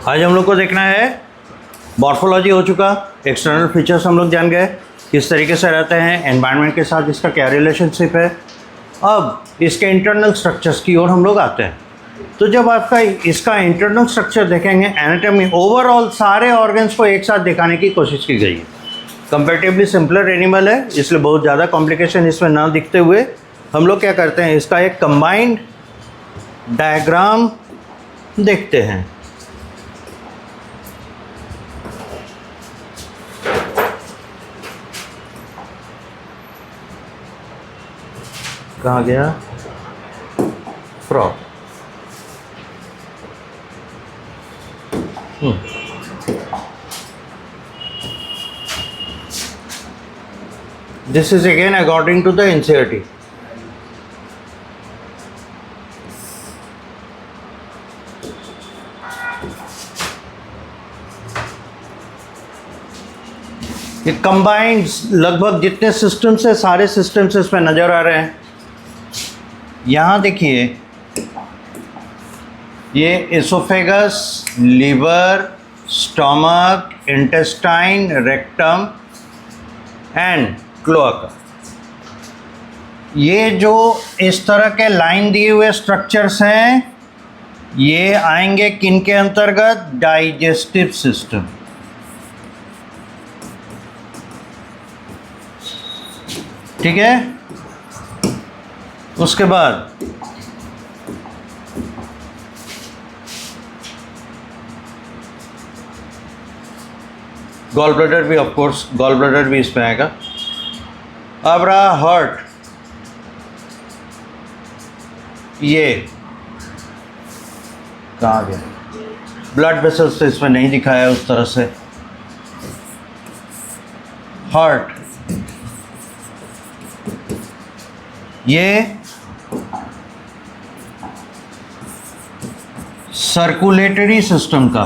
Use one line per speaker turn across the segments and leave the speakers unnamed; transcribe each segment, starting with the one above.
आज हम लोग को देखना है मॉर्फोलॉजी हो चुका, एक्सटर्नल फीचर्स हम लोग जान गए, किस तरीके से रहते हैं, एनवायरनमेंट के साथ इसका क्या रिलेशनशिप है। अब इसके इंटरनल स्ट्रक्चर्स की ओर हम लोग आते हैं। तो जब आपका इसका इंटरनल स्ट्रक्चर देखेंगे, एनाटॉमी ओवरऑल सारे ऑर्गन्स को एक साथ दिखाने की कोशिश की गई है। कंपैरेटिवली सिंपलर एनिमल है, इसलिए बहुत ज़्यादा कॉम्प्लिकेशन इसमें ना दिखते हुए हम लोग क्या करते हैं, इसका एक कंबाइंड डायग्राम देखते हैं। कहाँ गया frog? This is again according to the NCERT. ये कंबाइंड लगभग जितने सिस्टम्स है सारे सिस्टम्स इसमें नज़र आ रहे हैं। यहाँ देखिए, ये oesophagus, liver, stomach, intestine, rectum and cloaca. ये जो इस तरह के लाइन दिए हुए स्ट्रक्चर्स हैं, ये आएंगे किन के अंतर्गत? Digestive system. ठीक है। उसके बाद गॉल ब्लैडर भी, ऑफ कोर्स गॉल ब्लैडर भी इसमें आएगा। अब रहा हार्ट, ये कहाँ गया? ब्लड वेसल्स तो इसमें नहीं दिखाया उस तरह से। हार्ट, ये सर्कुलेटरी सिस्टम का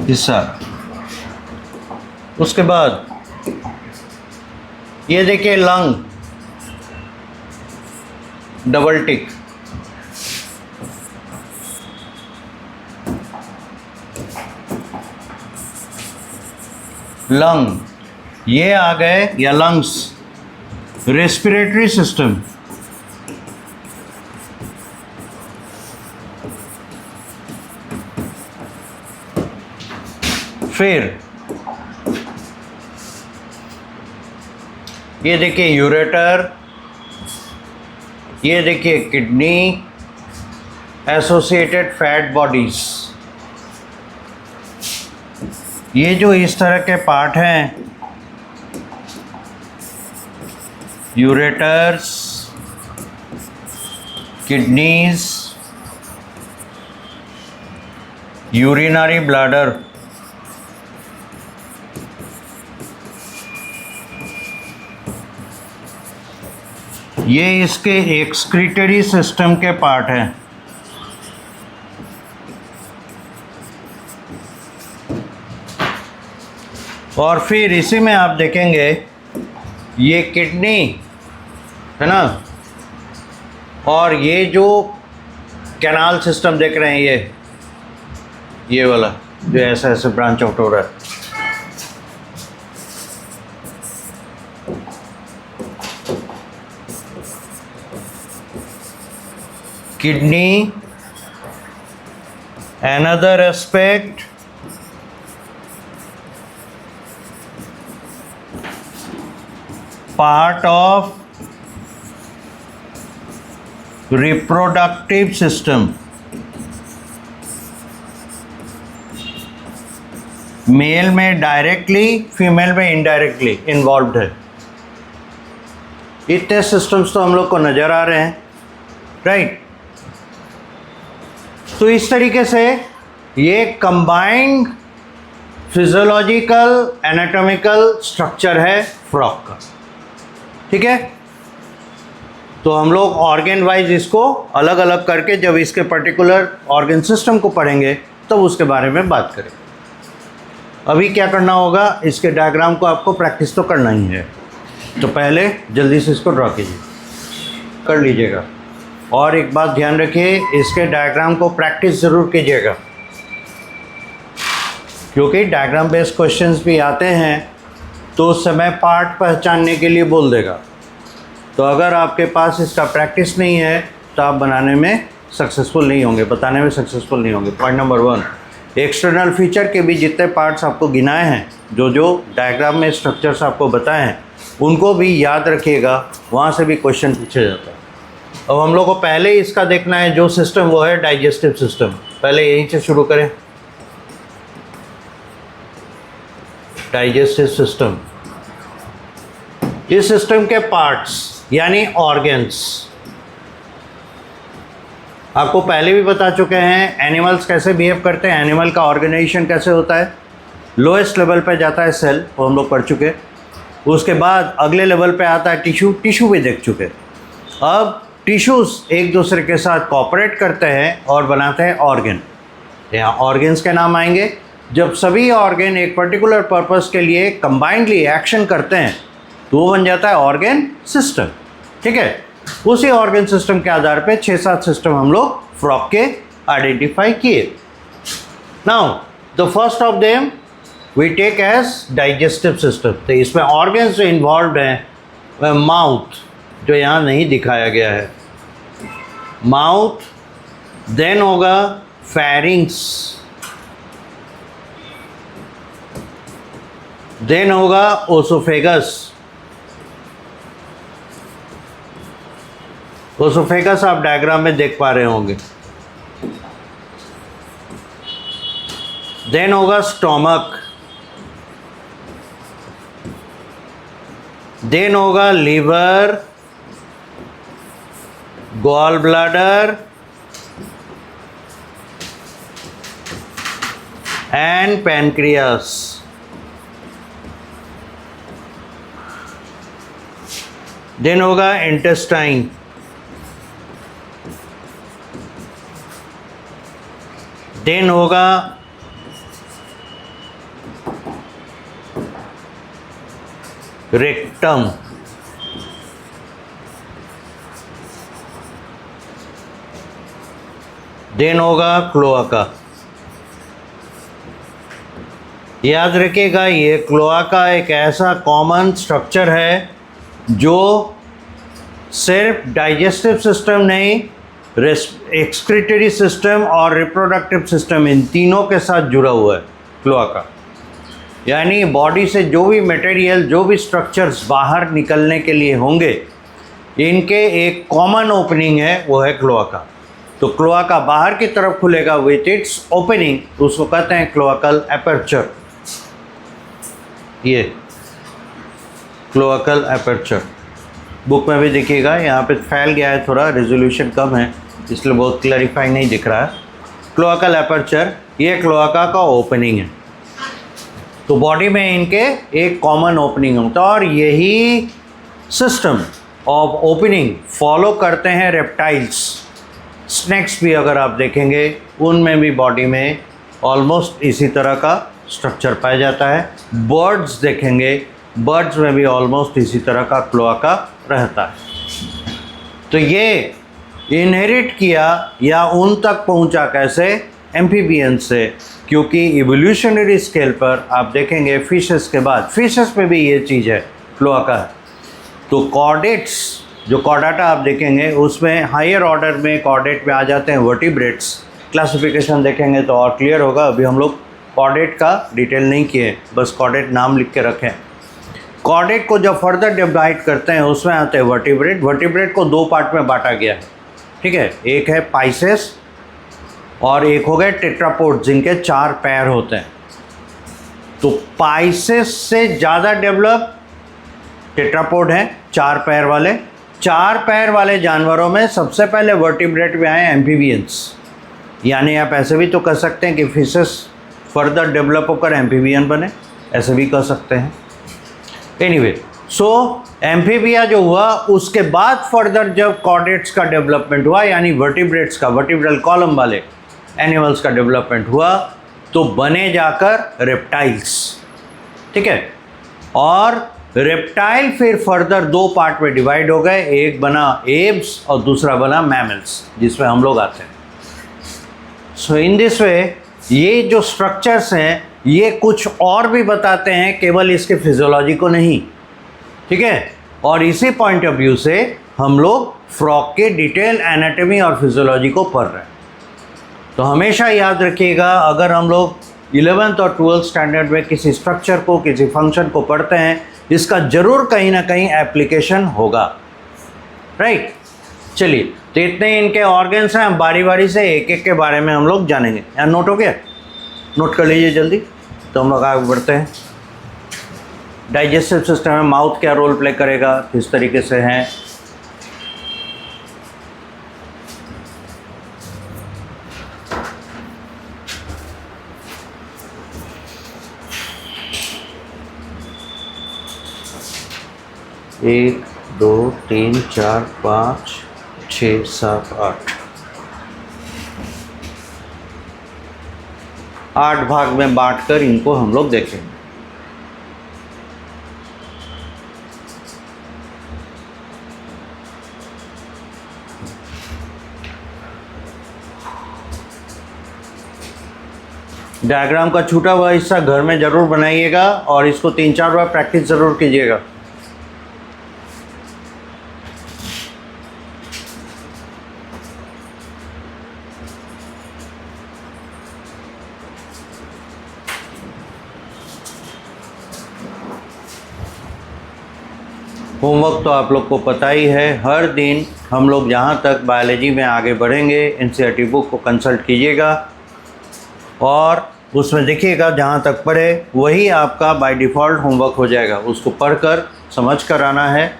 हिस्सा। उसके बाद ये देखिए लंग, डबल टिक। लंग, ये आ गए या लंग्स, रेस्पिरेटरी सिस्टम। फिर ये देखिए यूरेटर, ये देखिए किडनी, एसोसिएटेड फैट बॉडीज। ये जो इस तरह के पार्ट हैं, यूरेटर्स, किडनीज, यूरिनरी ब्लैडर, ये इसके एक्सक्रीटरी सिस्टम के पार्ट हैं। और फिर इसी में आप देखेंगे ये किडनी है ना, और ये जो कैनाल सिस्टम देख रहे हैं, ये वाला जो ऐसा ऐसे ब्रांच आउट हो रहा है, kidney. Another aspect, part of reproductive system. Male में डायरेक्टली, फीमेल में इनडायरेक्टली इन्वॉल्व है। इतने सिस्टम्स तो हम लोग को नज़र आ रहे हैं, राइट। तो इस तरीके से ये कंबाइंड फिजियोलॉजिकल एनाटॉमिकल स्ट्रक्चर है फ्रॉग का, ठीक है। तो हम लोग ऑर्गन वाइज इसको अलग अलग करके जब इसके पर्टिकुलर ऑर्गन सिस्टम को पढ़ेंगे तब उसके बारे में बात करें। अभी क्या करना होगा, इसके डायग्राम को आपको प्रैक्टिस तो करना ही है। तो पहले जल्दी से इसको ड्रॉ कीजिए, कर लीजिएगा। और एक बात ध्यान रखिए, इसके डायग्राम को प्रैक्टिस ज़रूर कीजिएगा, क्योंकि डायग्राम बेस्ड क्वेश्चंस भी आते हैं तो उस समय पार्ट पहचानने के लिए बोल देगा। तो अगर आपके पास इसका प्रैक्टिस नहीं है तो आप बनाने में सक्सेसफुल नहीं होंगे, बताने में सक्सेसफुल नहीं होंगे। पॉइंट नंबर 1, एक्सटर्नल फीचर के भी जितने पार्ट्स आपको गिनाए हैं, जो डायग्राम में स्ट्रक्चर्स आपको बताए हैं, उनको भी याद रखिएगा, वहाँ से भी क्वेश्चन पूछा जाता है। अब हम लोग को पहले इसका देखना है जो सिस्टम, वो है डाइजेस्टिव सिस्टम। पहले यहीं से शुरू करें। डाइजेस्टिव सिस्टम, इस सिस्टम के पार्ट्स यानी ऑर्गन्स आपको पहले भी बता चुके हैं। एनिमल्स कैसे बिहेव करते हैं, एनिमल का ऑर्गेनाइजेशन कैसे होता है। लोएस्ट लेवल पे जाता है सेल, वो हम लोग पढ़ चुके। उसके बाद अगले लेवल पे आता है टिश्यू, टिश्यू भी देख चुके। अब टिश्यूज़ एक दूसरे के साथ कोऑपरेट करते हैं और बनाते हैं ऑर्गन। यहाँ ऑर्गन्स के नाम आएंगे जब सभी ऑर्गन एक पर्टिकुलर पर्पस के लिए कंबाइंडली एक्शन करते हैं, तो वो बन जाता है ऑर्गन सिस्टम, ठीक है। उसी ऑर्गन सिस्टम के आधार पे 6-7 सिस्टम हम लोग फ्रॉग के आइडेंटिफाई किए। Now the first of them we take as digestive system. तो इसमें ऑर्गन्स जो इन्वॉल्व हैं, माउथ जो यहाँ नहीं दिखाया गया है, माउथ, देन होगा फेरिंग्स, देन होगा ओसोफेगस। ओसोफेगस आप डायग्राम में देख पा रहे होंगे। देन होगा स्टोमक, देन होगा liver, gall bladder and pancreas. Then होगा इंटेस्टाइन, देन होगा रेक्टम, देन होगा क्लोआका। याद रखिएगा, ये क्लोआका एक ऐसा कॉमन स्ट्रक्चर है जो सिर्फ डाइजेस्टिव सिस्टम नहीं, एक्सक्रीटरी सिस्टम और रिप्रोडक्टिव सिस्टम, इन तीनों के साथ जुड़ा हुआ है क्लोआका। यानी बॉडी से जो भी मटेरियल, जो भी स्ट्रक्चर्स बाहर निकलने के लिए होंगे, इनके एक कॉमन ओपनिंग है, वो है क्लोआका। तो क्लोआका बाहर की तरफ खुलेगा विथ इट्स ओपनिंग, उसको कहते हैं क्लोआकल एपर्चर। ये क्लोआकल एपर्चर बुक में भी देखिएगा, यहाँ पे फैल गया है, थोड़ा रेजोल्यूशन कम है इसलिए बहुत क्लैरिफाई नहीं दिख रहा है। क्लोआकल एपर्चर, ये क्लोआका का ओपनिंग है। तो बॉडी में इनके एक कॉमन ओपनिंग होता है और यही सिस्टम ऑफ ओपनिंग फॉलो करते हैं रेप्टाइल्स। स्नेक्स भी अगर आप देखेंगे, उनमें भी बॉडी में ऑलमोस्ट इसी तरह का स्ट्रक्चर पाया जाता है। बर्ड्स देखेंगे, बर्ड्स में भी ऑलमोस्ट इसी तरह का क्लोआका रहता है। तो ये इनहेरिट किया या उन तक पहुंचा कैसे, एम्फीबियंस से, क्योंकि इवोल्यूशनरी स्केल पर आप देखेंगे फिशेस के बाद, फिशेस में भी ये चीज़ है, क्लोआका है। तो कॉर्डेट्स, जो कॉर्डाटा आप देखेंगे उसमें हायर ऑर्डर में कॉर्डेट में आ जाते हैं वर्टिब्रेट्स। क्लासिफिकेशन देखेंगे तो और क्लियर होगा। अभी हम लोग कॉर्डेट का डिटेल नहीं किए, बस कॉर्डेट नाम लिख के रखें। कॉर्डेट को जब फर्दर डिवाइड करते हैं उसमें आते हैं वर्टिब्रेट। वर्टिब्रेट को 2 पार्ट में बांटा गया है, ठीक है। एक है पाइसेस और एक हो गए टेट्रापोड, जिनके 4 पैर होते हैं। तो पाइसेस से ज़्यादा डेवलप टेट्रापोड हैं, 4 पैर वाले। 4 पैर वाले जानवरों में सबसे पहले वर्टिब्रेट में आए एम्फीबियंस, यानी आप ऐसे भी तो कह सकते हैं कि फिशेस फर्दर डेवलप होकर एम्फीबियन बने, ऐसे भी कह सकते हैं। एनीवे, सो एम्फीबिया जो हुआ उसके बाद फर्दर जब कॉर्डेट्स का डेवलपमेंट हुआ, यानी वर्टिब्रेट्स का, वर्टिब्रल कॉलम वाले एनिमल्स का डेवलपमेंट हुआ, तो बने जाकर रेप्टाइल्स। ठीक है, और रेप्टाइल फिर फर्दर 2 पार्ट में डिवाइड हो गए, एक बना एब्स और दूसरा बना मैमल्स, जिसमें हम लोग आते हैं। सो इन दिस वे ये जो स्ट्रक्चर्स हैं ये कुछ और भी बताते हैं, केवल इसके फिजियोलॉजी को नहीं। ठीक है, और इसी पॉइंट ऑफ व्यू से हम लोग फ्रॉग के डिटेल एनाटॉमी और फिजियोलॉजी को पढ़ रहे हैं। तो हमेशा याद रखिएगा, अगर हम लोग 11th और 12th स्टैंडर्ड में किसी स्ट्रक्चर को, किसी फंक्शन को पढ़ते हैं, इसका ज़रूर कहीं ना कहीं एप्लीकेशन होगा। राइट, चलिए, तो इतने इनके ऑर्गन्स हैं, बारी बारी से एक एक के बारे में हम लोग जानेंगे। यहाँ नोट हो गया? नोट कर लीजिए जल्दी, तो हम लोग आगे बढ़ते हैं। डाइजेस्टिव सिस्टम में माउथ क्या रोल प्ले करेगा, किस तरीके से हैं। एक, 2, 3, 4, 5, 6, 7, 8 भाग में बांटकर इनको हम लोग देखेंगे। डायग्राम का छूटा हुआ हिस्सा घर में ज़रूर बनाइएगा और इसको 3-4 बार प्रैक्टिस ज़रूर कीजिएगा। होमवर्क तो आप लोग को पता ही है, हर दिन हम लोग जहाँ तक बायोलॉजी में आगे बढ़ेंगे एनसीईआरटी बुक को कंसल्ट कीजिएगा और उसमें देखिएगा जहाँ तक पढ़े वही आपका बाय डिफ़ॉल्ट होमवर्क हो जाएगा। उसको पढ़कर समझ कर आना है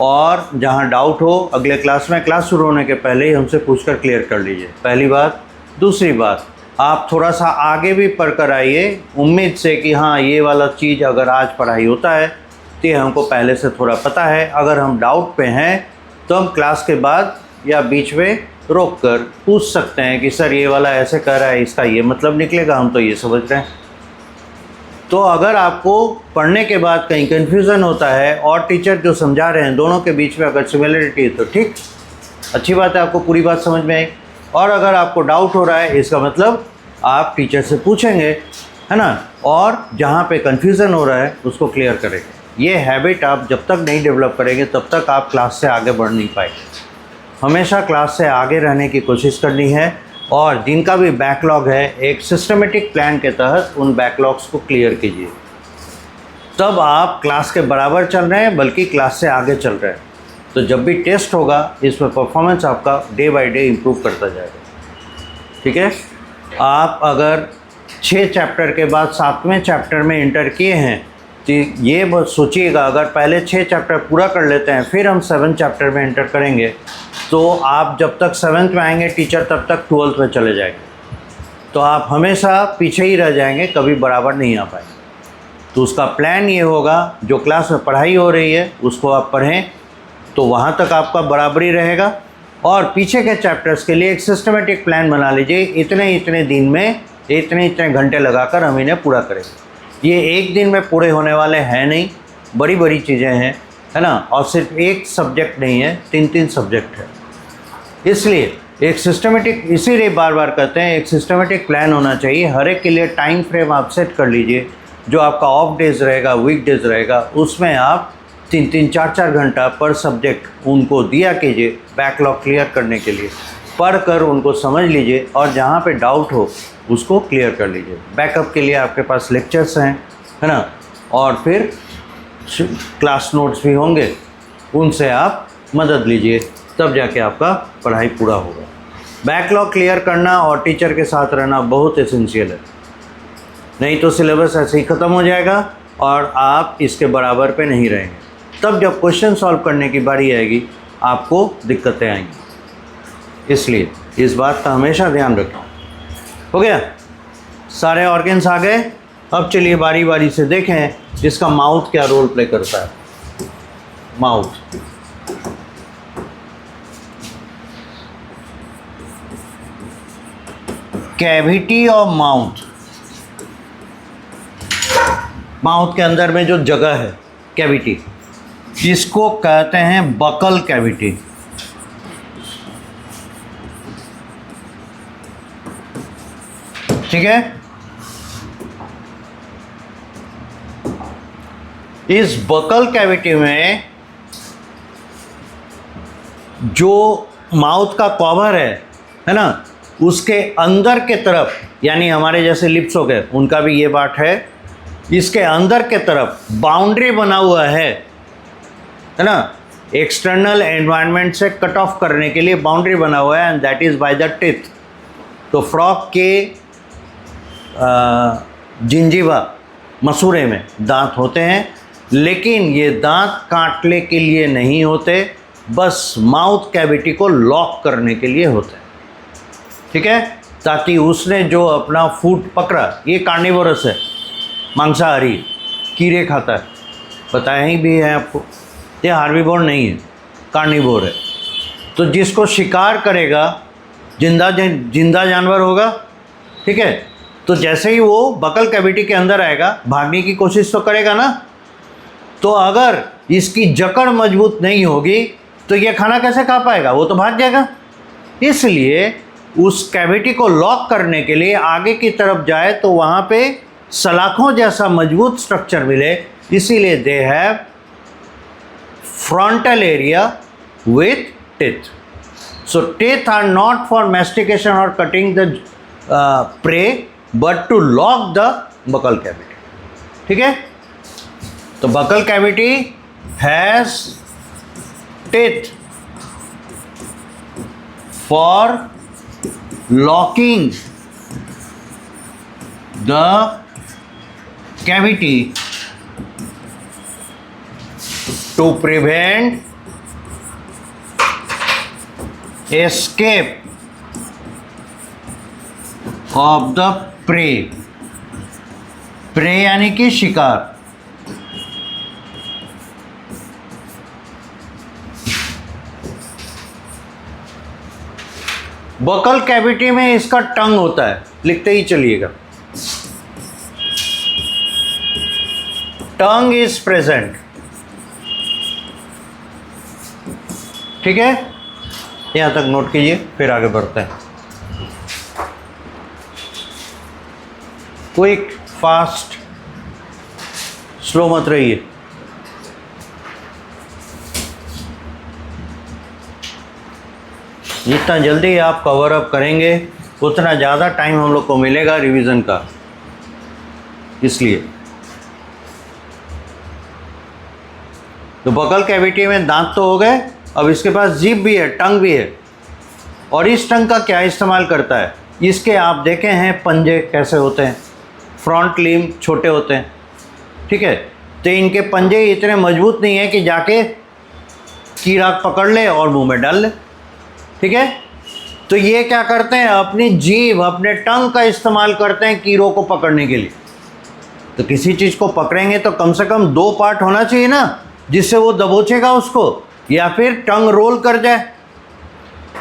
और जहाँ डाउट हो अगले क्लास में, क्लास शुरू होने के पहले ही हमसे पूछकर क्लियर कर लीजिए, पहली बात। दूसरी बात, आप थोड़ा सा आगे भी पढ़ कर आइए, उम्मीद से कि हाँ ये वाला चीज़ अगर आज पढ़ाई होता है तो ये हमको पहले से थोड़ा पता है। अगर हम डाउट पे हैं तो हम क्लास के बाद या बीच में रोक कर पूछ सकते हैं कि सर ये वाला ऐसे कर रहा है, इसका ये मतलब निकलेगा, हम तो ये समझ रहे हैं। तो अगर आपको पढ़ने के बाद कहीं कन्फ्यूज़न होता है और टीचर जो समझा रहे हैं दोनों के बीच में अगर सिमिलरिटी है तो ठीक, अच्छी बात है, आपको पूरी बात समझ में आई। और अगर आपको डाउट हो रहा है इसका मतलब आप टीचर से पूछेंगे, है ना, और जहाँ पे कन्फ्यूज़न हो रहा है उसको क्लियर करेंगे। ये हैबिट आप जब तक नहीं डेवलप करेंगे तब तक आप क्लास से आगे बढ़ नहीं पाएंगे। हमेशा क्लास से आगे रहने की कोशिश करनी है और जिनका भी बैकलॉग है एक सिस्टमेटिक प्लान के तहत उन बैकलॉग्स को क्लियर कीजिए, तब आप क्लास के बराबर चल रहे हैं बल्कि क्लास से आगे चल रहे हैं। तो जब भी टेस्ट होगा इसमें परफॉर्मेंस आपका डे बाय डे इम्प्रूव करता जाएगा। ठीक है, आप अगर 6 चैप्टर के बाद 7वें चैप्टर में इंटर किए हैं तो ये बहुत सोचिएगा, अगर पहले 6 चैप्टर पूरा कर लेते हैं फिर हम 7 चैप्टर में एंटर करेंगे तो आप जब तक 7th में आएंगे टीचर तब तक 12th में चले जाएंगे, तो आप हमेशा पीछे ही रह जाएंगे, कभी बराबर नहीं आ पाएंगे। तो उसका प्लान ये होगा, जो क्लास में पढ़ाई हो रही है उसको आप पढ़ें तो वहाँ तक आपका बराबरी रहेगा और पीछे के चैप्टर्स के लिए एक सिस्टमेटिक प्लान बना लीजिए, इतने इतने दिन में इतने इतने घंटे लगाकर हम इन्हें पूरा करेंगे। ये एक दिन में पूरे होने वाले हैं नहीं, बड़ी बड़ी चीज़ें हैं, है ना, और सिर्फ एक सब्जेक्ट नहीं है, 3 सब्जेक्ट है। इसलिए एक सिस्टमेटिक, इसीलिए बार बार कहते हैं एक सिस्टमेटिक प्लान होना चाहिए। हर एक के लिए टाइम फ्रेम आप सेट कर लीजिए, जो आपका ऑफ डेज़ रहेगा, वीक डेज़ रहेगा, उसमें आप 3-3, 4-4 घंटा पर सब्जेक्ट उनको दिया कीजिए बैकलॉग क्लियर करने के लिए। पढ़ कर उनको समझ लीजिए और जहाँ पे डाउट हो उसको क्लियर कर लीजिए। बैकअप के लिए आपके पास लेक्चर्स हैं, है ना, और फिर क्लास नोट्स भी होंगे, उनसे आप मदद लीजिए, तब जाके आपका पढ़ाई पूरा होगा। बैकलॉग क्लियर करना और टीचर के साथ रहना बहुत एसेंशियल है। नहीं तो सिलेबस ऐसे ही ख़त्म हो जाएगा और आप इसके बराबर पे नहीं रहेंगे। तब जब क्वेश्चन सॉल्व करने की बारी आएगी आपको दिक्कतें आएंगी, इसलिए इस बात का हमेशा ध्यान रखें। हो गया, सारे ऑर्गन्स आ गए। अब चलिए बारी बारी से देखें इसका माउथ क्या रोल प्ले करता है। Mouth, cavity of mouth, mouth के अंदर में जो जगह है कैविटी, इसको कहते हैं बकल कैविटी। ठीक है, इस बकल कैविटी में जो माउथ का कवर है ना, उसके अंदर के तरफ, यानी हमारे जैसे लिप्स हो गए उनका भी ये पार्ट है, इसके अंदर के तरफ बाउंड्री बना हुआ है ना, एक्सटर्नल एनवायरनमेंट से कट ऑफ करने के लिए बाउंड्री बना हुआ है, and that is by the teeth. तो फ्रॉग के जिंजीवा, मसूड़े में दांत होते हैं, लेकिन ये दांत काटने के लिए नहीं होते, बस माउथ कैविटी को लॉक करने के लिए होते हैं। ठीक है, ताकि उसने जो अपना फूड पकड़ा, ये कार्निवोरस है, मांसाहारी, कीड़े खाता है, बताया ही भी है आपको, ये हार्बीवोर नहीं है, कार्निवोर है। तो जिसको शिकार करेगा जिंदा जानवर होगा, ठीक है, तो जैसे ही वो बकल कैविटी के अंदर आएगा भागने की कोशिश तो करेगा ना, तो अगर इसकी जकड़ मजबूत नहीं होगी तो ये खाना कैसे खा पाएगा, वो तो भाग जाएगा। इसलिए उस कैविटी को लॉक करने के लिए आगे की तरफ जाए तो वहाँ पे सलाखों जैसा मजबूत स्ट्रक्चर मिले, इसीलिए they have frontal area with teeth. So teeth are not for mastication or cutting the prey, but to lock the buccal cavity. ठीक है, तो buccal cavity has teeth for locking the cavity to prevent escape of the prey. prey यानी कि शिकार। Buccal cavity में इसका टंग होता है, लिखते ही चलिएगा, टंग इज प्रेजेंट। ठीक है, यहाँ तक नोट कीजिए, फिर आगे बढ़ते हैं। क्विक, फास्ट, स्लो मत रहिए। जितना जल्दी आप कवर अप करेंगे उतना ज़्यादा टाइम हम लोग को मिलेगा रिवीजन का, इसलिए। तो बकल कैविटी में दांत तो हो गए, अब इसके पास जीभ भी है, टंग भी है। और इस टंग का क्या इस्तेमाल करता है, इसके आप देखे हैं पंजे कैसे होते हैं, फ्रंट लिम्ब छोटे होते हैं, ठीक है, तो इनके पंजे इतने मजबूत नहीं है कि जाके कीड़ा पकड़ ले और मुंह में डाल ले। ठीक है, तो ये क्या करते हैं, अपनी जीभ, अपने टंग का इस्तेमाल करते हैं कीड़ों को पकड़ने के लिए। तो किसी चीज़ को पकड़ेंगे तो कम से कम 2 पार्ट होना चाहिए ना, जिससे वो दबोचेगा उसको, या फिर टंग रोल कर जाए।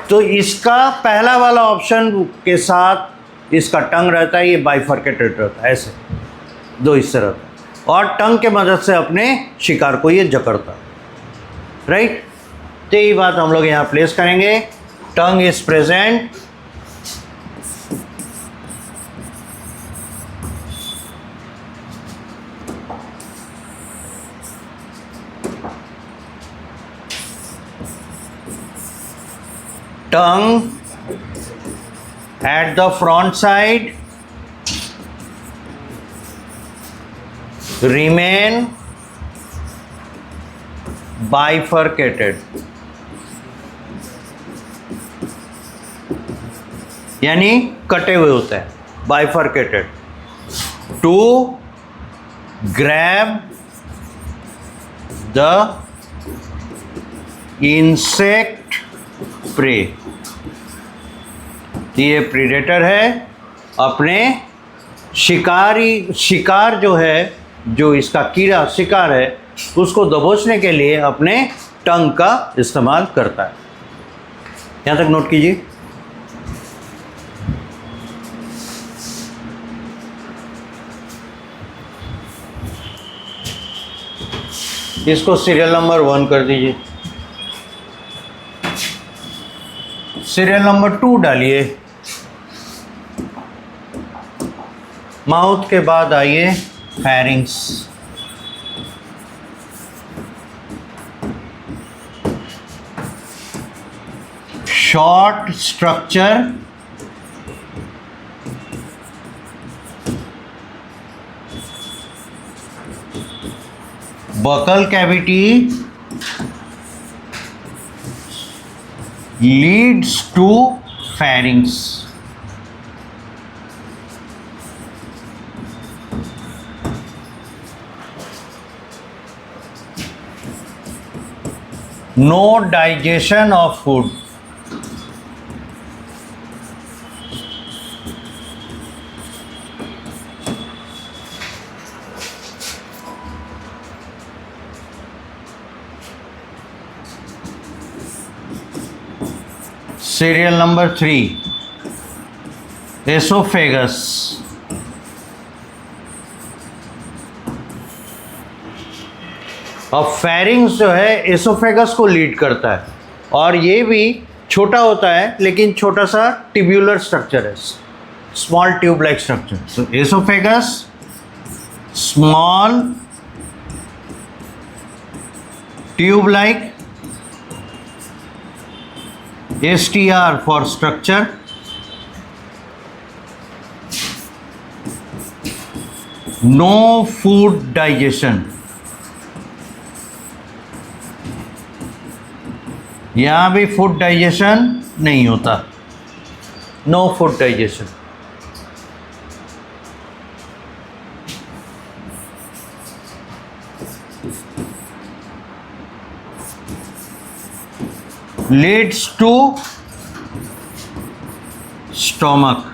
तो इसका पहला वाला ऑप्शन के साथ इसका टंग रहता है, ये बाइफरकेटेड रहता है, ऐसे 2 हिस्से रहता है, और टंग के मदद से अपने शिकार को ये जकड़ता है। राइट, तो यही बात हम लोग यहाँ प्लेस करेंगे। Tongue is present, tongue at the front side remain bifurcated, यानी कटे हुए होते हैं, bifurcated. To grab the insect prey. ये प्रीडेटर है, अपने शिकार जो है, जो इसका कीड़ा शिकार है, उसको दबोचने के लिए अपने टंग का इस्तेमाल करता है। यहां तक नोट कीजिए। इसको सीरियल नंबर 1 कर दीजिए। सीरियल नंबर 2 डालिए। माउथ के बाद आइए pharynx. Short structure buccal cavity leads to pharynx. No digestion of food. Serial number 3 oesophagus. अब फेरिंग्स जो है एसोफेगस को लीड करता है, और ये भी छोटा होता है लेकिन छोटा सा ट्यूब्यूलर स्ट्रक्चर है, small tube like structure. So oesophagus, small tube like, STR for structure, no food digestion। यहाँ भी फूड डाइजेशन नहीं होता, no food digestion. leads to stomach।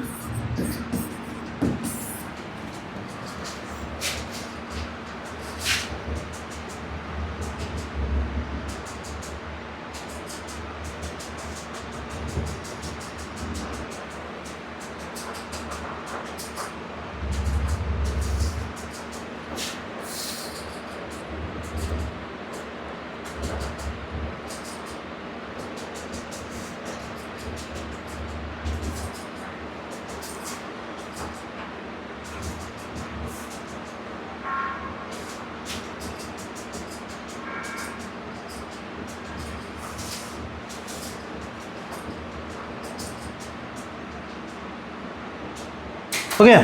हो गया।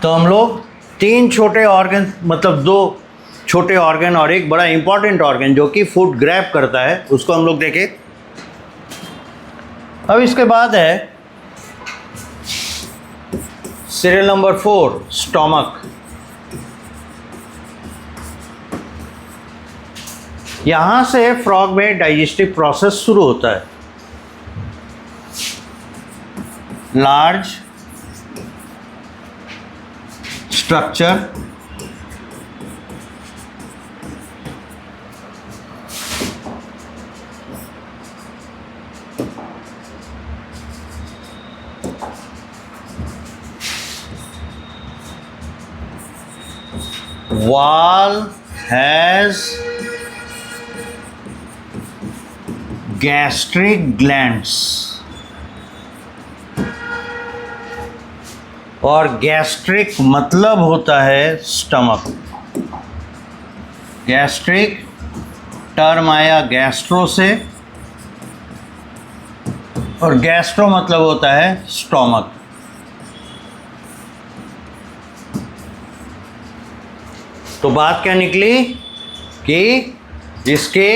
तो हम लोग 3 छोटे ऑर्गन, मतलब 2 छोटे ऑर्गन और एक बड़ा इंपॉर्टेंट ऑर्गन जो कि फूड ग्रैब करता है, उसको हम लोग देखें। अब इसके बाद है सीरियल नंबर 4 स्टोमक। यहां से फ्रॉग में डाइजेस्टिव प्रोसेस शुरू होता है। Large structure, wall has gastric glands, और गैस्ट्रिक मतलब होता है स्टमक। गैस्ट्रिक टर्म आया गैस्ट्रो से, और गैस्ट्रो मतलब होता है स्टोमक। तो बात क्या निकली कि इसके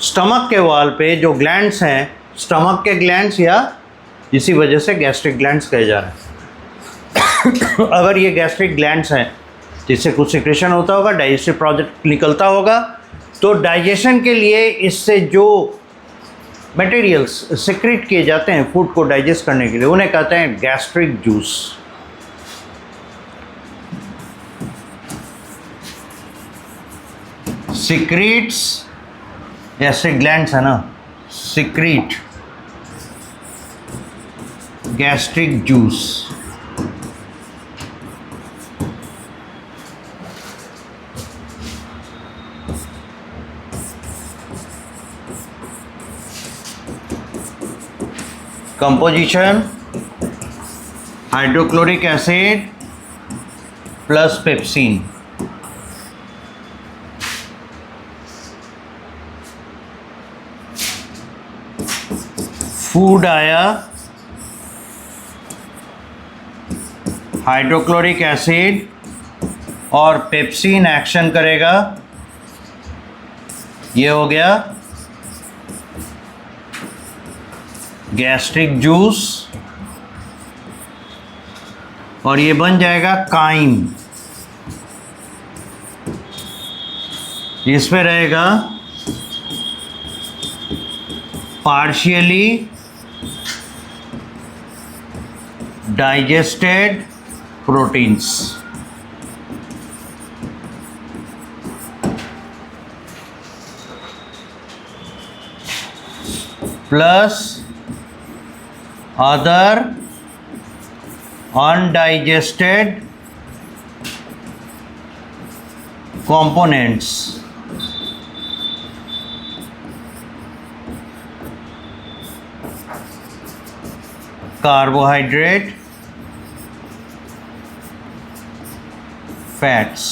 स्टमक के वॉल पे जो ग्लैंड्स हैं, स्टमक के ग्लैंड्स, या इसी वजह से गैस्ट्रिक ग्लैंड्स कहे जा रहे हैं। अगर ये गैस्ट्रिक ग्लैंड्स हैं जिससे कुछ सिक्रेशन होता होगा, डाइजेस्टिव प्रोडक्ट निकलता होगा, तो डाइजेशन के लिए इससे जो मटेरियल्स सिक्रेट किए जाते हैं फूड को डाइजेस्ट करने के लिए, उन्हें कहते हैं gastric juice. Secretes, gastric glands है ना, secrete gastric juice. Composition hydrochloric acid plus pepsin. Food आया, हाइड्रोक्लोरिक एसिड और पेप्सिन एक्शन करेगा, ये हो गया गैस्ट्रिक जूस, और ये बन जाएगा काइम। इसमें रहेगा partially digested proteins. Plus other undigested components। Carbohydrate, fats.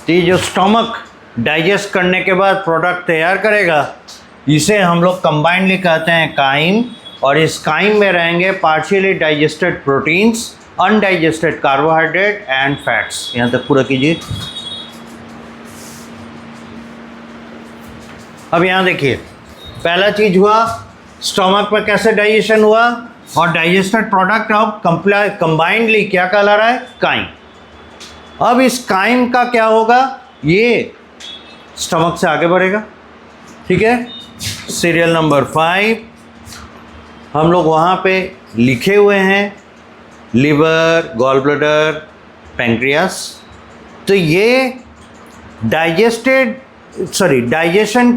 ये जो स्टमक डाइजेस्ट करने के बाद प्रोडक्ट तैयार करेगा, इसे हम लोग कंबाइंडली कहते हैं काइम, और इस काइम में रहेंगे partially digested proteins, undigested carbohydrate and fats. यहाँ तक पूरा कीजिए। अब यहाँ देखिए, पहला चीज हुआ स्टमक में कैसे डाइजेशन हुआ, और डाइजेस्टेड प्रोडक्ट अब कंबाइंडली क्या कहला रहा है, काइम। अब इस काइम का क्या होगा, ये स्टमक से आगे बढ़ेगा। ठीक है, सीरियल नंबर 5 हम लोग वहाँ पे लिखे हुए हैं, लिवर, गॉल ब्लैडर, पैंक्रियास। तो ये डाइजेशन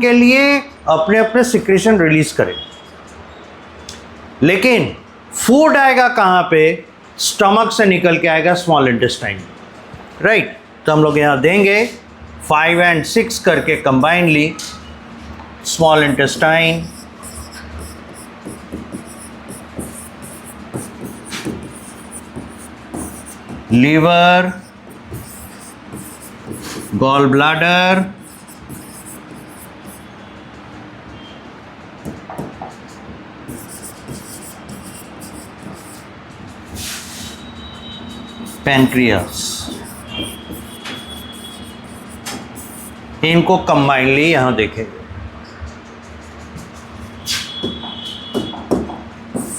के लिए अपने अपने सिक्रेशन रिलीज करें, लेकिन फूड आएगा कहाँ पे, स्टमक से निकल के आएगा स्मॉल इंटेस्टाइन। राइट, तो हम लोग यहाँ देंगे 5 और 6 करके combinedly, small intestine, liver, gall bladder, pancreas, इनको कंबाइनली यहां देखेंगे।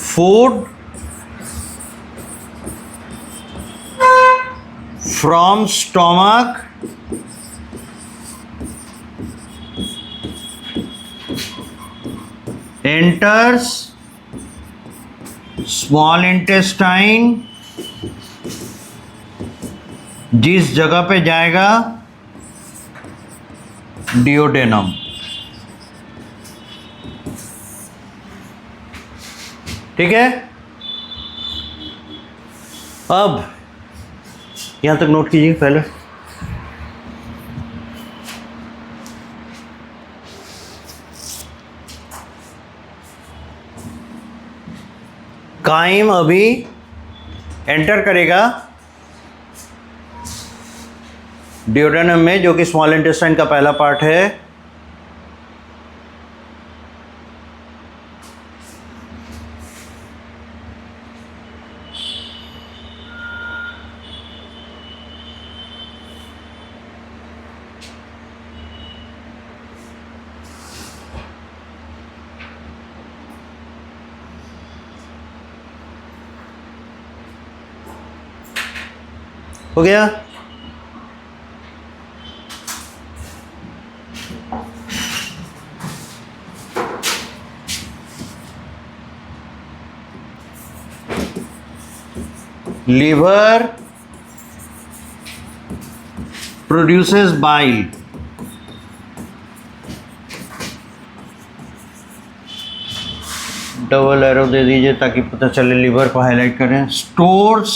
Food from stomach enters small intestine, जिस जगह पे जाएगा डियोडेनम। ठीक है, अब यहां तक नोट कीजिए पहले। काइम अभी एंटर करेगा डियोडेनम में, जो कि स्मॉल इंटेस्टाइन का पहला पार्ट है। हो गया। Liver produces bile, double arrow दे दीजिए ताकि पता चले, लिवर को हाईलाइट करें। Stores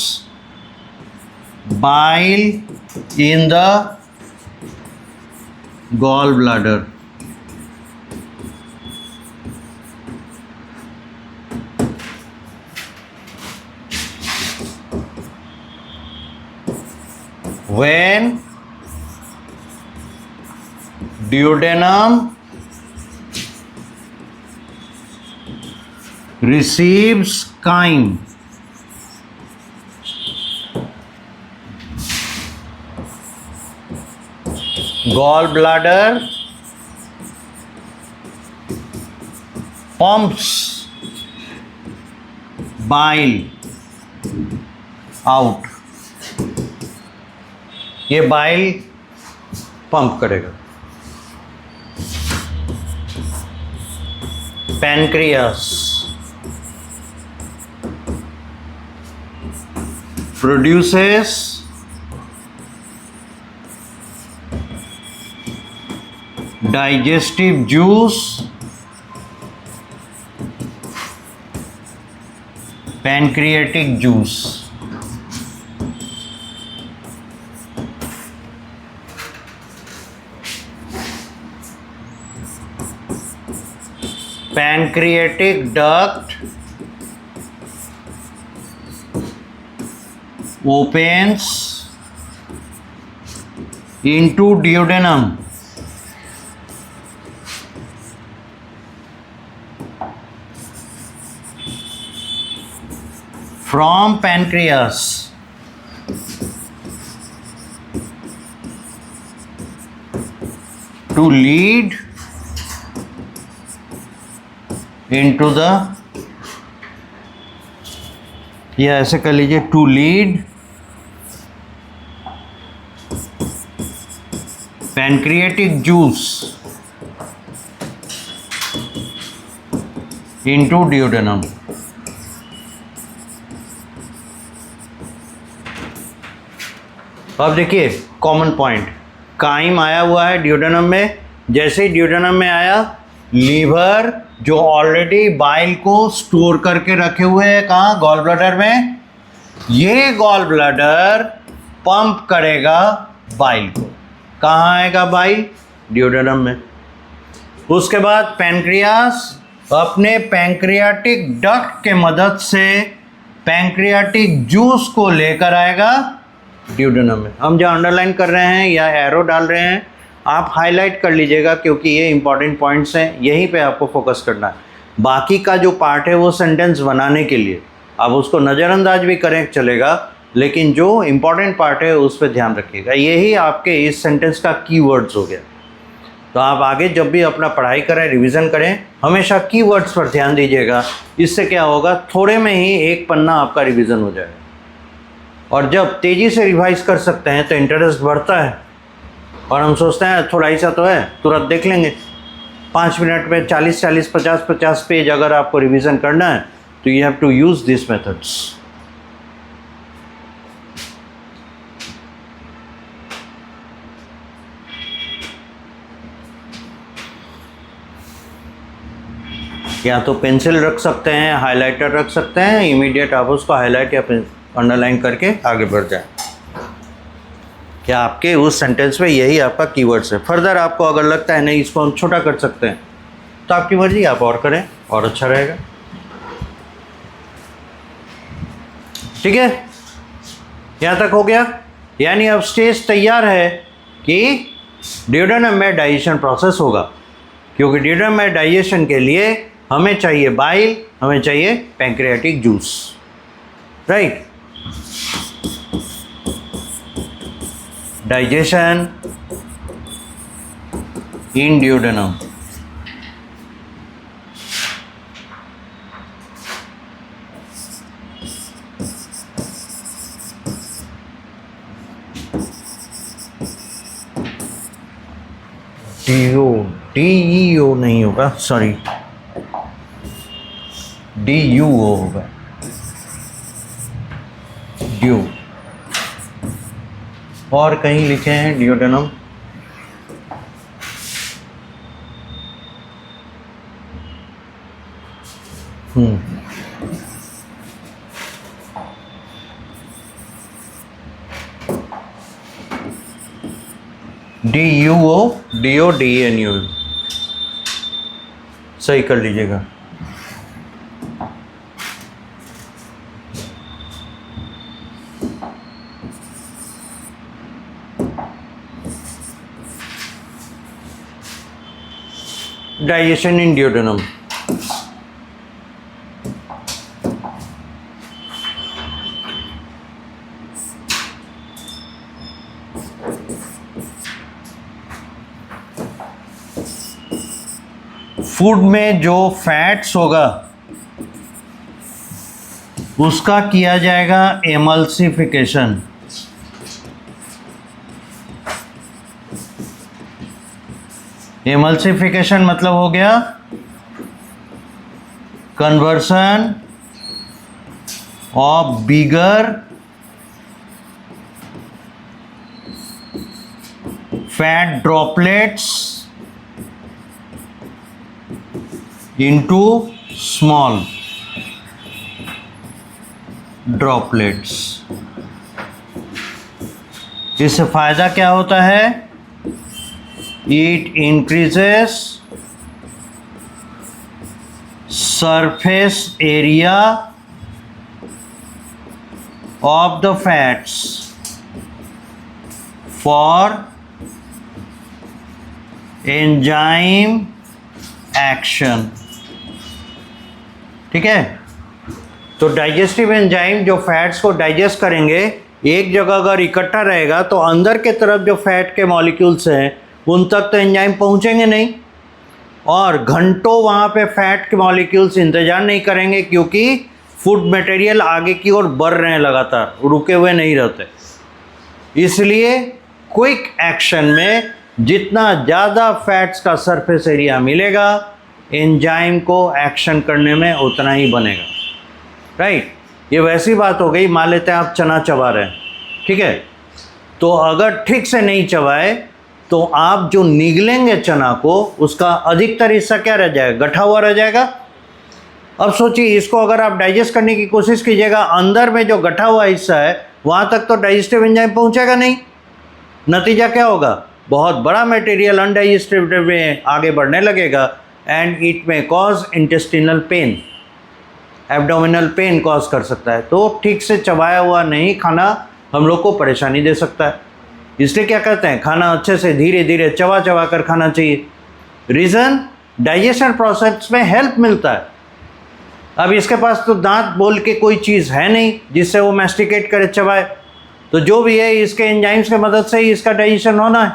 bile in the gall bladder, when duodenum receives chyme, gallbladder pumps bile out, ये बाइल पंप करेगा। Pancreas produces digestive juice, pancreatic juice. Pancreatic duct opens into duodenum, from pancreas to lead into the, या ऐसे कर लीजिए, to lead pancreatic juice into duodenum. अब देखिए common point, crime आया हुआ है डियोडेनम में। जैसे ही डियोडेनम में आया, लीवर जो ऑलरेडी बाइल को स्टोर करके रखे हुए हैं कहाँ, गॉल ब्लैडर में, ये गॉल ब्लैडर पंप करेगा बाइल को। कहाँ आएगा बाइल, डियोडेनम में। उसके बाद पैनक्रियास अपने पैंक्रियाटिक डक्ट के मदद से पैंक्रियाटिक जूस को लेकर आएगा डियोडेनम में। हम जो अंडरलाइन कर रहे हैं या एरो डाल रहे हैं, आप हाईलाइट कर लीजिएगा क्योंकि ये इंपॉर्टेंट पॉइंट्स हैं, यहीं पे आपको फोकस करना है। बाकी का जो पार्ट है वो सेंटेंस बनाने के लिए आप उसको नज़रअंदाज भी करें चलेगा, लेकिन जो इंपॉर्टेंट पार्ट है उस पर ध्यान रखिएगा। यही आपके इस सेंटेंस का कीवर्ड्स हो गया। तो आप आगे जब भी अपना पढ़ाई करें, रिवीजन करें, हमेशा कीवर्ड्स पर ध्यान दीजिएगा। इससे क्या होगा, थोड़े में ही एक पन्ना आपका रिवीजन हो जाएगा। और जब तेज़ी से रिवाइज कर सकते हैं तो इंटरेस्ट बढ़ता है। और हम सोचते हैं थोड़ा ही सा तो है, तुरंत देख लेंगे। 5 मिनट में 40-40, 50-50 पेज अगर आपको रिवीजन करना है तो you have to use this methods. या तो पेंसिल रख सकते हैं, हाइलाइटर रख सकते हैं, इमीडिएट आप उसको हाईलाइट या अंडरलाइन करके आगे बढ़ जाएं। क्या आपके उस सेंटेंस में यही आपका कीवर्ड्स है। फर्दर आपको अगर लगता है नहीं इसको हम छोटा कर सकते हैं तो आपकी मर्जी, आप और करें और अच्छा रहेगा। ठीक है, यहाँ तक हो गया। यानी अब स्टेज तैयार है कि डियोडेनम में डाइजेशन प्रोसेस होगा, क्योंकि डियोडेनम में डाइजेशन के लिए हमें चाहिए बाइल, हमें चाहिए pancreatic juice, right. Digestion in duodenum. DO, DEO नहीं होगा, सॉरी, DUO होगा, ड्यू। और कहीं लिखे हैं डिओडेनम, DUO, DO, DNU, सही कर लीजिएगा। डाइजेशन इन डिओडेनम। फूड में जो फैट्स होगा उसका किया जाएगा एमल्सिफिकेशन। एमल्सिफिकेशन मतलब हो गया conversion of bigger fat droplets into small droplets। इससे फायदा क्या होता है? It increases surface area of the fats for enzyme action। ठीक है, तो डाइजेस्टिव एंजाइम जो फैट्स को डाइजेस्ट करेंगे एक जगह अगर इकट्ठा रहेगा तो अंदर के तरफ जो फैट के मॉलिक्यूल्स हैं उन तक तो एंजाइम पहुंचेंगे नहीं, और घंटों वहाँ पे फैट के मॉलिक्यूल्स इंतजार नहीं करेंगे, क्योंकि फूड मटेरियल आगे की ओर बढ़ रहे हैं, लगातार रुके हुए नहीं रहते। इसलिए क्विक एक्शन में जितना ज़्यादा फैट्स का सरफेस एरिया मिलेगा एंजाइम को एक्शन करने में उतना ही बनेगा। राइट, ये वैसी बात हो गई, मान लेते हैं आप चना चबा रहे हैं, ठीक है, तो अगर ठीक से नहीं चबाए तो आप जो निगलेंगे चना को उसका अधिकतर हिस्सा क्या रह जाएगा? गठा हुआ रह जाएगा। अब सोचिए, इसको अगर आप डाइजेस्ट करने की कोशिश कीजिएगा, अंदर में जो गठा हुआ हिस्सा है वहाँ तक तो डाइजेस्टिव एंजाइम पहुँचेगा नहीं। नतीजा क्या होगा? बहुत बड़ा मटेरियल अनडाइजेस्टिव में आगे बढ़ने लगेगा एंड इट में cause intestinal pain, abdominal pain cause कर सकता है। तो ठीक से चबाया हुआ नहीं खाना हम लोग को परेशानी दे सकता है। इसलिए क्या कहते हैं, खाना अच्छे से धीरे धीरे चबा चबा कर खाना चाहिए। रीज़न, डाइजेशन प्रोसेस में हेल्प मिलता है। अब इसके पास तो दांत बोल के कोई चीज़ है नहीं जिससे वो मैस्टिकेट करे, चबाए, तो जो भी है इसके एंजाइम्स की मदद से ही इसका डाइजेशन होना है।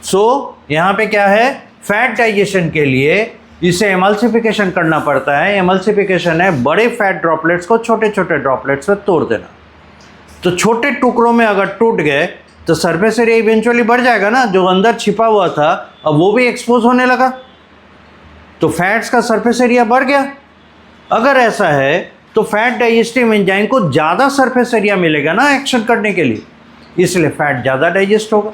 सो यहाँ पे क्या है, फैट डाइजेशन के लिए इसे एमल्सिफिकेशन करना पड़ता है। एमल्सिफिकेशन है बड़े फैट ड्रॉपलेट्स को छोटे छोटे ड्रॉपलेट्स में तोड़ देना। तो छोटे टुकड़ों में अगर टूट गए तो सरफेस एरिया इवेंचुअली बढ़ जाएगा ना, जो अंदर छिपा हुआ था अब वो भी एक्सपोज होने लगा, तो फैट्स का सरफेस एरिया बढ़ गया। अगर ऐसा है तो फैट डाइजेस्टिव एंजाइम को ज़्यादा सरफेस एरिया मिलेगा ना एक्शन करने के लिए, इसलिए फैट ज़्यादा डाइजेस्ट होगा।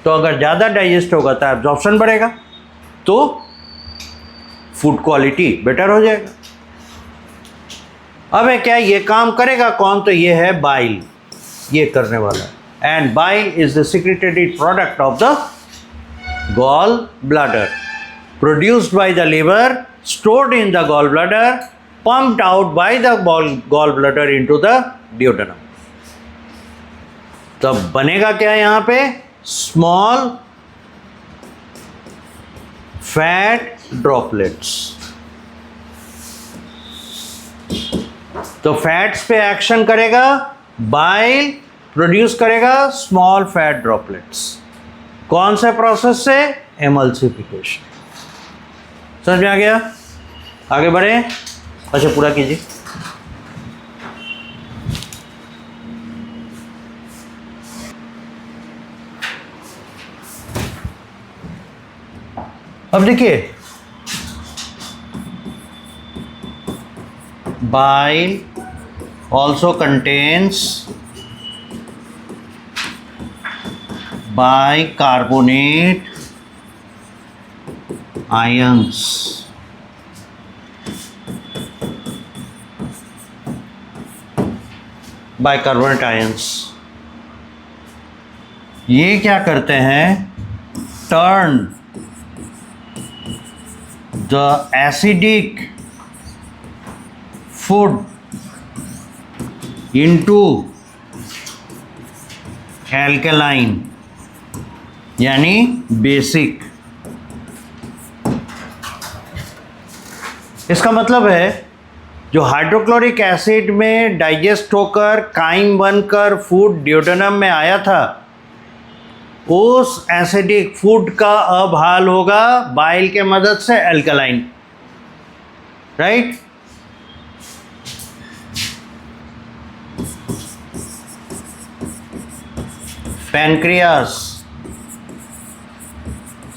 तो अगर ज़्यादा डाइजेस्ट होगा तो एब्जॉर्प्शन बढ़ेगा, तो फूड क्वालिटी बेटर हो जाएगा। अब है क्या, ये काम करेगा कौन? तो ये है बाइल, ये करने वाला है। And bile is the secretory product of the gall bladder, produced by the liver, stored in the gall bladder, pumped out by the gall bladder into the duodenum. तब बनेगा क्या यहाँ पे? Small fat droplets. तो fats पे action करेगा, bile produce करेगा small fat droplets. कौन से प्रोसेस से? एमल्सिफिकेशन। समझ में आ गया? आगे बढ़े। अच्छा, पूरा कीजिए। अब देखिए, bile also contains bicarbonate ions. Bicarbonate ions ये क्या करते हैं? Turn the acidic food into alkaline यानी बेसिक। इसका मतलब है जो हाइड्रोक्लोरिक एसिड में डाइजेस्ट होकर काइम बनकर फूड ड्यूडेनम में आया था, उस एसिडिक फूड का अब हाल होगा बाइल के मदद से alkaline, right? Pancreas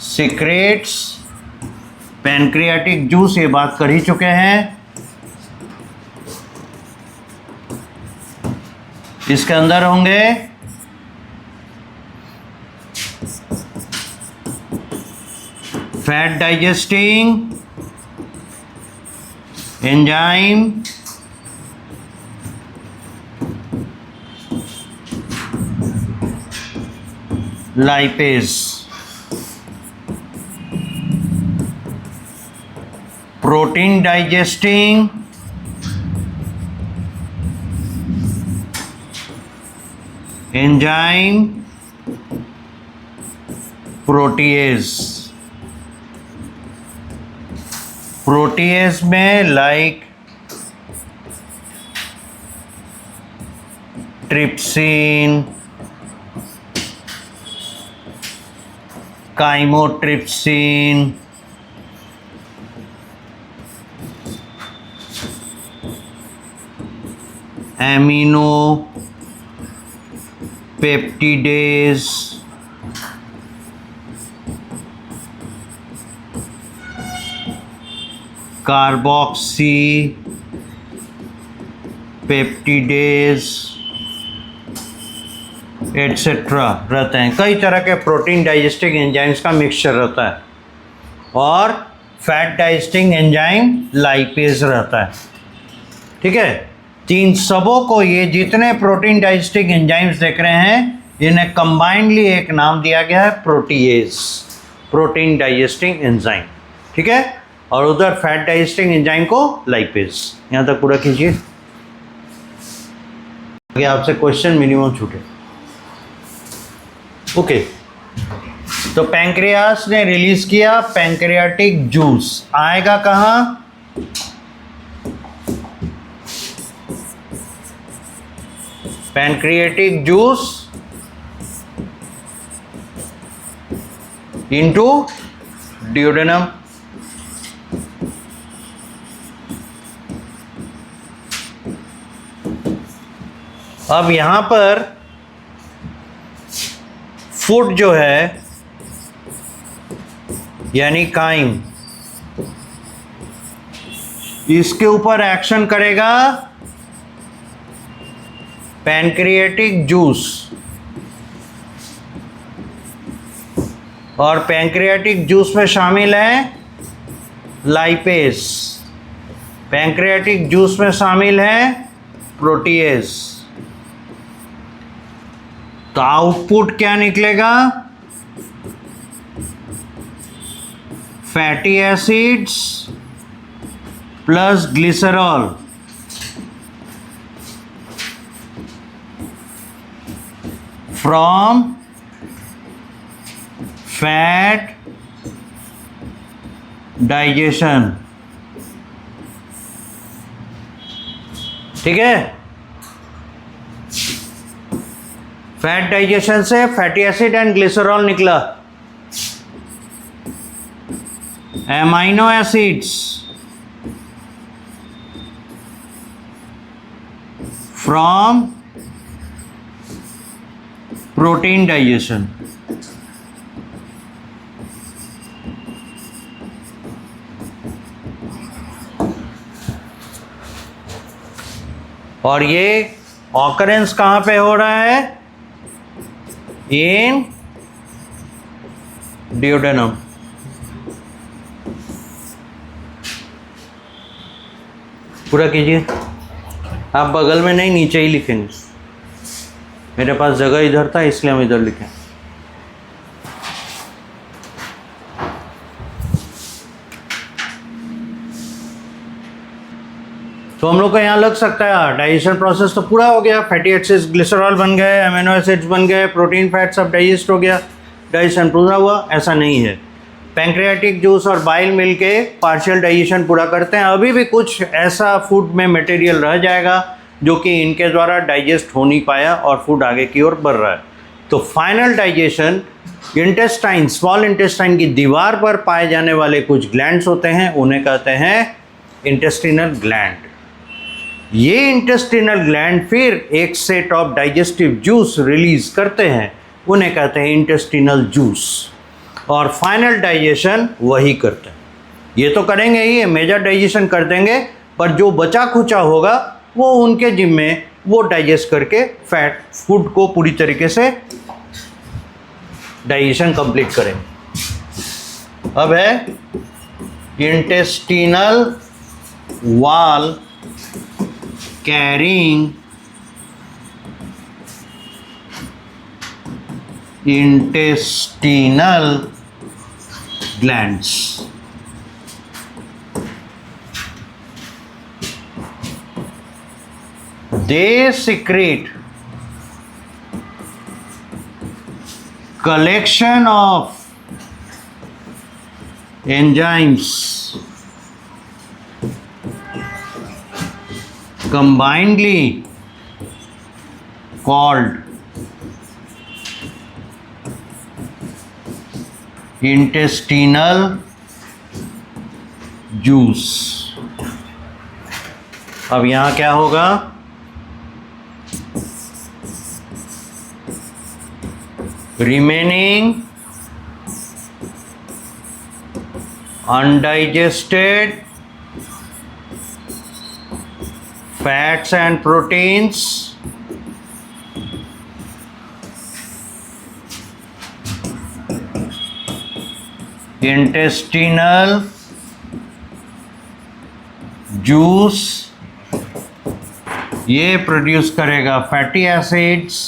secretes pancreatic juice, ये बात कर ही चुके हैं। इसके अंदर होंगे fat digesting enzyme, lipase, protein digesting enzyme, protease. Protease में like trypsin, chymotrypsin, amino peptidase, carboxy peptidase etcetera रहते हैं। कई तरह के प्रोटीन डाइजेस्टिंग एंजाइम्स का मिक्सचर रहता है और फैट डाइजेस्टिंग एंजाइम लाइपेज रहता है। ठीक है, तीन सबों को, ये जितने प्रोटीन डाइजेस्टिंग एंजाइम्स देख रहे हैं, इन्हें कंबाइंडली एक नाम दिया गया है प्रोटीएज, प्रोटीन डाइजेस्टिंग एंजाइम। ठीक है, और उधर फैट डाइजेस्टिंग एंजाइम को लाइपेज। यहाँ तक पूरा कीजिए, आगे आपसे क्वेश्चन मिनिमम छूटे। ओके, तो पैंक्रियास ने रिलीज किया पैंक्रियाटिक जूस, आएगा कहाँ? Pancreatic juice into duodenum. अब यहां पर फूड जो है यानी काइम, इसके ऊपर एक्शन करेगा पैंक्रियाटिक जूस, और पैंक्रियाटिक जूस में शामिल है लाइपेज, पैंक्रियाटिक जूस में शामिल है प्रोटीएज। तो आउटपुट क्या निकलेगा? Fatty acids plus glycerol from fat digestion। ठीक है, फैट डाइजेशन से फैटी एसिड एंड ग्लिसरॉल निकला। Amino acids from protein digestion. और ये ऑकरेंस कहाँ पे हो रहा है? इन डियोडेनम। पूरा कीजिए। आप बगल में नहीं, नीचे ही लिखेंगे। मेरे पास जगह इधर था इसलिए हम इधर लिखें। तो हम लोग को यहाँ लग सकता है डाइजेशन प्रोसेस तो पूरा हो गया, फैटी एसिड्स ग्लिसरॉल बन गए, अमीनो एसिड्स बन गए, प्रोटीन फैट सब डाइजेस्ट हो गया, डाइजेशन पूरा हुआ। ऐसा नहीं है। पैंक्रियाटिक जूस और बाइल मिलके पार्शियल डाइजेशन पूरा करते हैं। अभी भी कुछ ऐसा फूड में मटेरियल रह जाएगा जो कि इनके द्वारा डाइजेस्ट हो नहीं पाया और फूड आगे की ओर बढ़ रहा है। तो final digestion intestine, small intestine की दीवार पर पाए जाने वाले कुछ ग्लैंड्स होते हैं, उन्हें कहते हैं इंटेस्टिनल ग्लैंड। ये इंटेस्टिनल ग्लैंड फिर एक set of digestive juice release करते हैं, उन्हें कहते हैं इंटेस्टिनल जूस। और फाइनल डाइजेशन वही करते हैं। ये तो करेंगे ही, मेजर डाइजेशन कर देंगे, पर जो बचा खुचा होगा वो उनके जिम्मे, वो डाइजेस्ट करके फैट फूड को पूरी तरीके से डाइजेशन कंप्लीट करेंगे। अब है intestinal wall carrying intestinal glands. They secrete collection of enzymes combinedly called intestinal juice। अब यहाँ क्या होगा? remaining undigested fats and proteins intestinal juice, ये प्रोड्यूस करेगा fatty acids,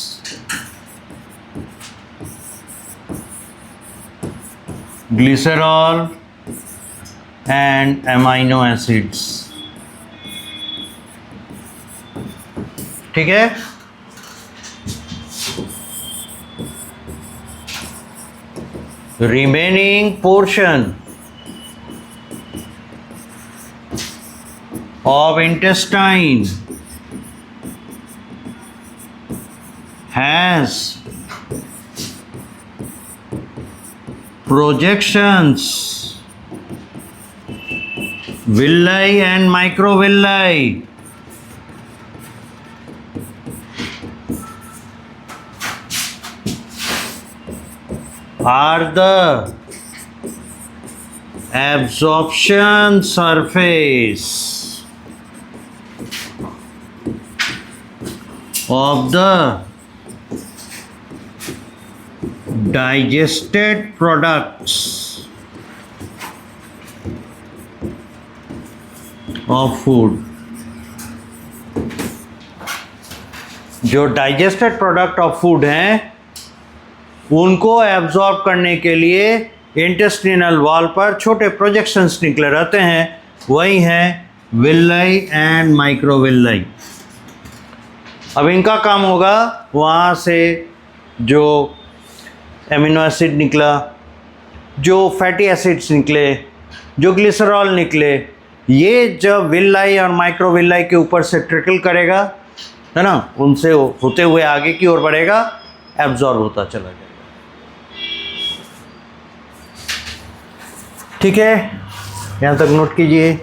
glycerol and amino acids. ठीक है। Remaining portion of intestine has projections, villi and microvilli, are the absorption surface of the digested products of food। जो digested product of food हैं उनको absorb करने के लिए intestinal wall पर छोटे प्रोजेक्शंस निकले रहते हैं, वही हैं विल्लाई एंड माइक्रोविल्लाई। अब इनका काम होगा वहाँ से जो एमिनो एसिड निकला, जो फैटी एसिड्स निकले, जो ग्लिसरॉल निकले, ये जब विल्लाई और माइक्रोविल्लाई के ऊपर से ट्रिकल करेगा, है ना, उनसे होते हुए आगे की ओर बढ़ेगा, एब्जॉर्ब होता चला जाएगा। ठीक है, यहाँ तक नोट कीजिए।